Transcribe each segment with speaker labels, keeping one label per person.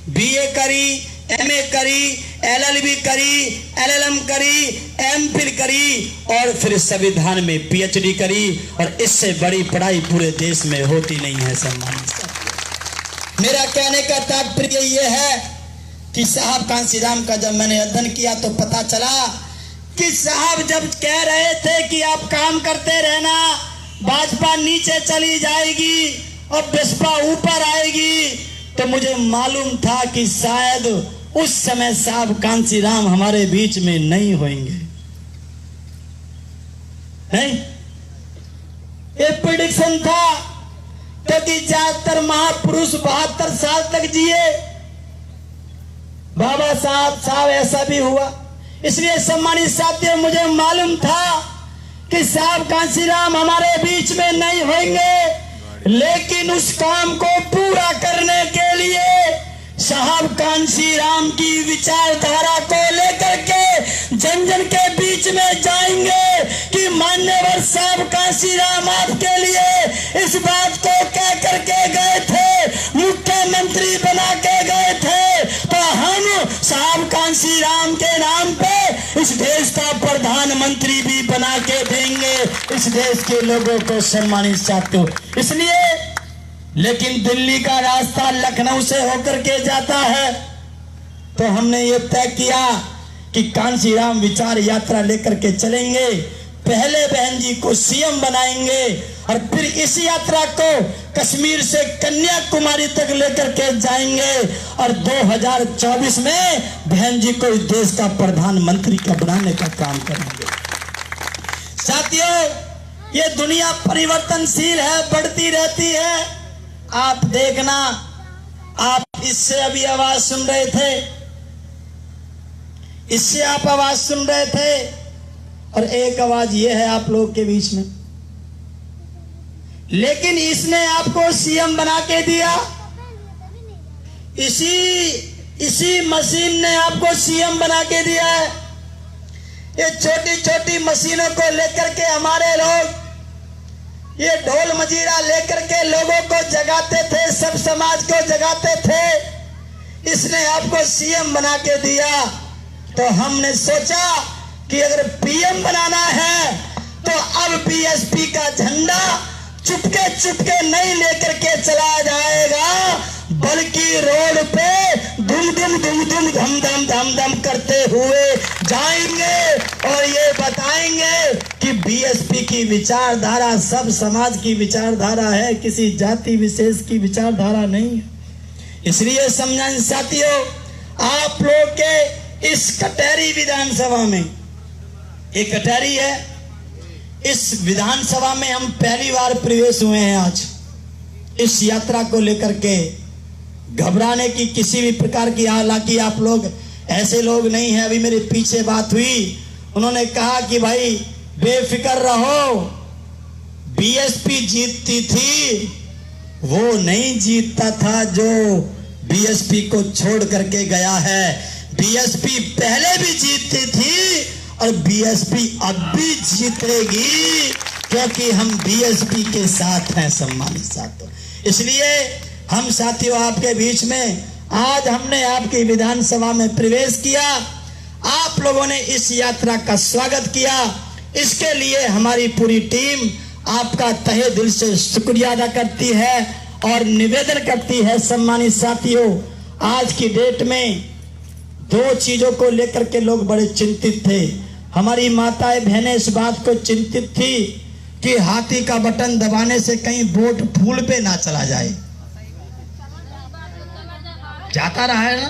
Speaker 1: BA करी, MA करी, LLB करी, एलएलएम करी, एमफिल करी और फिर संविधान में पीएचडी करी। और इससे बड़ी पढ़ाई पूरे देश में होती नहीं है। सम्मानित साथियों, मेरा कहने का तात्पर्य यह है कि साहब कांशीराम का जब मैंने अध्ययन किया तो पता चला कि साहब जब कह रहे थे कि आप काम करते रहना, भाजपा नीचे चली जाएगी और बसपा ऊपर आएगी, तो मुझे मालूम था कि शायद उस समय साहब कांशीराम हमारे बीच में नहीं होंगे। नहीं, ये प्रेडिक्शन था, क्योंकि ज्यादातर महापुरुष 72 साल तक जिए। बाबा साहब ऐसा भी हुआ। इसलिए सम्मानित साथियों, मुझे मालूम था कि साहब कांशीराम हमारे बीच में नहीं होंगे, लेकिन उस काम को पूरा करने के लिए साहब कांशीराम की विचारधारा को लेकर के जन जन के बीच में जाएंगे कि मान्यवर साहब कांशीराम आपके लिए इस बात को कह करके गए थे, मुख्यमंत्री बना के गए थे, तो हम साहब कांशीराम के नाम पे इस देश का प्रधानमंत्री भी बना के देंगे इस देश के लोगों को। सम्मानित साथियों, इसलिए लेकिन दिल्ली का रास्ता लखनऊ से होकर के जाता है, तो हमने ये तय किया कि कांशीराम विचार यात्रा लेकर के चलेंगे। पहले बहन जी को सीएम बनाएंगे और फिर इस यात्रा को कश्मीर से कन्याकुमारी तक लेकर के जाएंगे और 2024 में बहन जी को इस देश का प्रधानमंत्री का बनाने का काम करेंगे। साथियों, ये दुनिया परिवर्तनशील है, बढ़ती रहती है। आप देखना, आप इससे अभी आवाज सुन रहे थे, इससे आप आवाज सुन रहे थे, और एक आवाज ये है आप लोग के बीच में, लेकिन इसने आपको सीएम बना के दिया। इसी मशीन ने आपको सीएम बना के दिया है। ये छोटी छोटी मशीनों को लेकर के हमारे लोग ये ढोल मजीरा लेकर के लोगों को जगाते थे, सब समाज को जगाते थे। इसने आपको सीएम बना के दिया, तो हमने सोचा कि अगर पीएम बनाना है तो अब बीएसपी का झंडा चुपके चुपके नहीं लेकर के चला जाएगा, बल्कि रोड पे धुम धुम धुम धुम धम धम धम धम करते हुए जाएंगे और ये बताएंगे कि बीएसपी की विचारधारा सब समाज की विचारधारा है, किसी जाति विशेष की विचारधारा नहीं है। इसलिए समझाएं साथियों, आप लोग के इस कटहरी विधानसभा में, एक कटहरी है, इस विधानसभा में हम पहली बार प्रवेश हुए हैं। आज इस यात्रा को लेकर के घबराने की किसी भी प्रकार की, हालांकि आप लोग ऐसे लोग नहीं हैं। अभी मेरे पीछे बात हुई, उन्होंने कहा कि भाई बेफिक्र रहो, बीएसपी जीतती थी, वो नहीं जीतता था जो बीएसपी को छोड़ करके गया है। बीएसपी पहले भी जीतती थी और बीएसपी अब भी जीतेगी, क्योंकि हम बीएसपी के साथ हैं। सम्मानित साथियों, इसलिए हम साथियों आपके बीच में आज हमने आपकी विधानसभा में प्रवेश किया। आप लोगों ने इस यात्रा का स्वागत किया, इसके लिए हमारी पूरी टीम आपका तहे दिल से शुक्रिया अदा करती है और निवेदन करती है। सम्मानित साथियों, आज की डेट में दो चीजों को लेकर के लोग बड़े चिंतित थे। हमारी माताएं बहनें इस बात को चिंतित थी कि हाथी का बटन दबाने से कहीं वोट फूल पे ना चला जाए। जाता रहा है ना,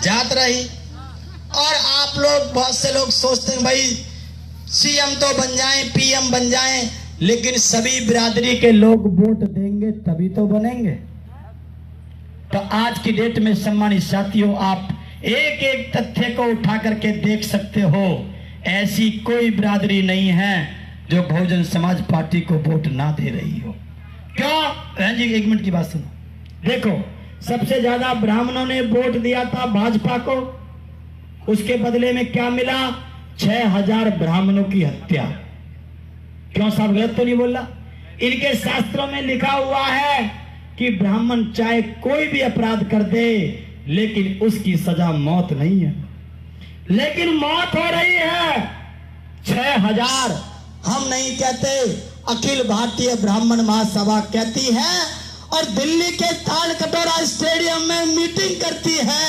Speaker 1: जात रही। और आप लोग, बहुत से लोग सोचते हैं भाई सीएम तो बन जाएं, पीएम बन जाएं, लेकिन सभी बिरादरी के लोग वोट देंगे तभी तो बनेंगे। तो आज की डेट में सम्मानित साथियों, आप एक एक तथ्य को उठा करके देख सकते हो, ऐसी कोई बिरादरी नहीं है जो बहुजन समाज पार्टी को वोट ना दे रही हो। क्यों? बहन जी एक मिनट की बात सुनो। देखो, सबसे ज्यादा ब्राह्मणों ने वोट दिया था भाजपा को, उसके बदले में क्या मिला? 6000 ब्राह्मणों की हत्या। क्यों साहब, गलत तो नहीं बोला? इनके शास्त्रों में लिखा हुआ है
Speaker 2: कि ब्राह्मण चाहे कोई भी अपराध कर दे लेकिन उसकी सजा मौत नहीं है, लेकिन मौत हो रही है 6000।
Speaker 1: हम नहीं कहते, अखिल भारतीय ब्राह्मण महासभा कहती है और दिल्ली के ताल कटोरा स्टेडियम में मीटिंग करती है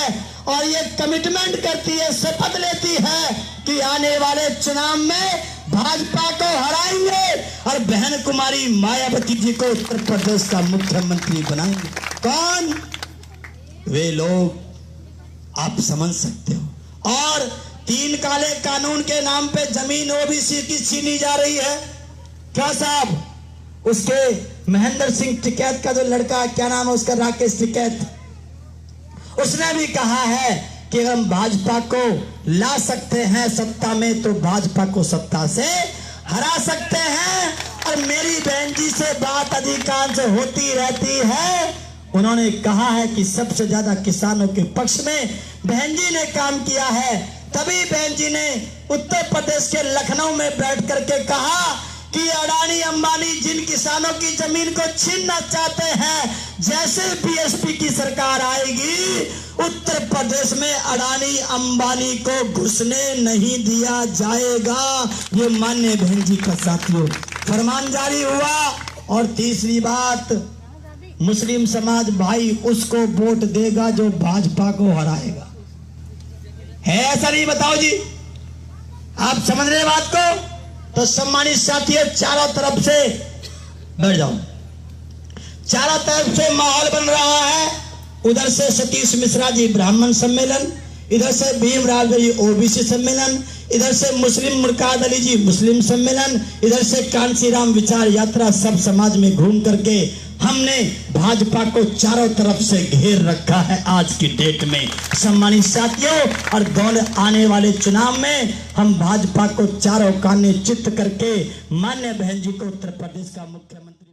Speaker 1: और ये कमिटमेंट करती है, शपथ लेती है कि आने वाले चुनाव में भाजपा को हराएंगे और बहन कुमारी मायावती जी को उत्तर प्रदेश का मुख्यमंत्री बनाएंगे। कौन? वे लोग आप समझ सकते हो। और 3 काले कानून के नाम पे जमीन ओबीसी की छीनी जा रही है। क्या साहब, उसके महेंद्र सिंह टिकैत का जो लड़का, क्या नाम है उसका, राकेश टिकैत, उसने भी कहा है कि हम भाजपा को ला सकते हैं सत्ता में तो भाजपा को सत्ता से हरा सकते हैं। और मेरी बहन जी से बात अधिकांश होती रहती है। उन्होंने कहा है कि सबसे ज्यादा किसानों के पक्ष में बहन जी ने काम किया है। तभी बहन जी ने उत्तर प्रदेश के लखनऊ में बैठ करके कहा कि अडानी अंबानी जिन किसानों की जमीन को छीनना चाहते हैं, जैसे बीएसपी की सरकार आएगी उत्तर प्रदेश में अडानी अंबानी को घुसने नहीं दिया जाएगा। ये माननीय बहन जी का साथियों फरमान जारी हुआ। और तीसरी बात, मुस्लिम समाज भाई उसको वोट देगा जो भाजपा को हराएगा। है ऐसा नहीं? बताओ जी, आप समझ रहे बात को? तो सम्मानित साथियों, चारों तरफ से बैठ जाओ, चारों तरफ से माहौल बन रहा है। उधर से सतीश मिश्रा जी ब्राह्मण सम्मेलन, इधर से भीमराव जी ओबीसी सम्मेलन, इधर से मुस्लिम मुर्काद अली जी मुस्लिम सम्मेलन, इधर से कांसीराम विचार यात्रा। सब समाज में घूम करके हमने भाजपा को चारों तरफ से घेर रखा है आज की डेट में। सम्मानित साथियों, और दौड़ आने वाले चुनाव में हम भाजपा को चारों काने चित्त करके माननीय बहन जी को उत्तर प्रदेश का मुख्यमंत्री